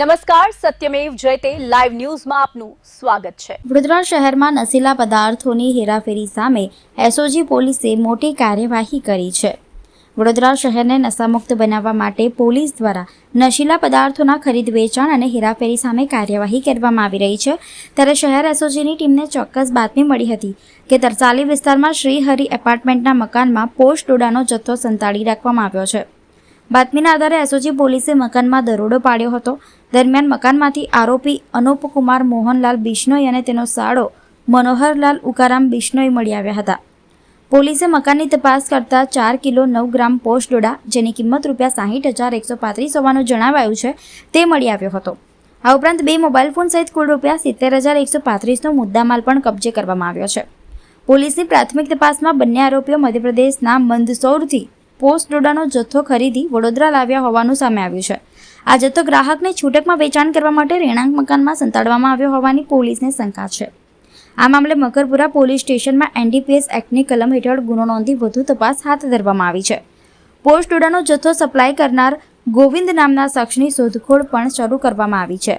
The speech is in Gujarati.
નમસ્કાર, સત્યમેવ જયતે લાઈવ ન્યૂઝમાં આપનું સ્વાગત છે। વડોદરા શહેરમાં નશીલા પદાર્થોની હેરાફેરી સામે એસઓજી પોલીસે મોટી કાર્યવાહી કરી છે। વડોદરા શહેરને નશામુક્ત બનાવવા માટે પોલીસ દ્વારા નશીલા પદાર્થોના ખરીદ વેચાણ અને હેરાફેરી સામે કાર્યવાહી કરવામાં આવી રહી છે। ત્યારે શહેર એસઓજીની ટીમને ચોક્કસ બાતમી મળી હતી કે તરસાલી વિસ્તારમાં શ્રીહરિ એપાર્ટમેન્ટના મકાનમાં પોસ્ટ ડોડાનો જથ્થો સંતાડી રાખવામાં આવ્યો છે। બાતમીના આધારે એસઓજી પોલીસે મકાનમાં દરોડો પાડ્યો હતો। દરમિયાન મકાનમાંથી આરોપી અનુપકુમાર મોહનલાલ બિશ્નોઈ અને તેનો સાળો મનોહરલાલ ઉકારામ બિશ્નોઈ મળી આવ્યા હતા। પોલીસે મકાનની તપાસ કરતા 4 કિલો 9 ગ્રામ પોસ્ટ ડોડા, જેની કિંમત ₹60,135 હોવાનું જણાવાયું છે, તે મળી આવ્યો હતો। આ ઉપરાંત 2 મોબાઈલ ફોન સહિત કુલ ₹70,135નો મુદ્દામાલ પણ કબજે કરવામાં આવ્યો છે। પોલીસની પ્રાથમિક તપાસમાં બંને આરોપીઓ મધ્યપ્રદેશના મંદસૌરથી પોસ્ટ ડોડાનો જથ્થો ખરીદી વડોદરા લાવ્યા હોવાનું સામે આવ્યું છે। આ જથ્થો ગ્રાહકને છૂટકમાં વેચાણ કરવા માટે રહેણાંક મકાનમાં સંતાડવામાં આવ્યો હોવાની પોલીસને શંકા છે। આ મામલે મકરપુરા પોલીસ સ્ટેશનમાં એનડીપીએસ એક્ટની કલમ હેઠળ ગુનો નોંધી વધુ તપાસ હાથ ધરવામાં આવી છે। પોસ્ટ ડોડાનો જથ્થો સપ્લાય કરનાર ગોવિંદ નામના શખ્સની શોધખોળ પણ શરૂ કરવામાં આવી છે।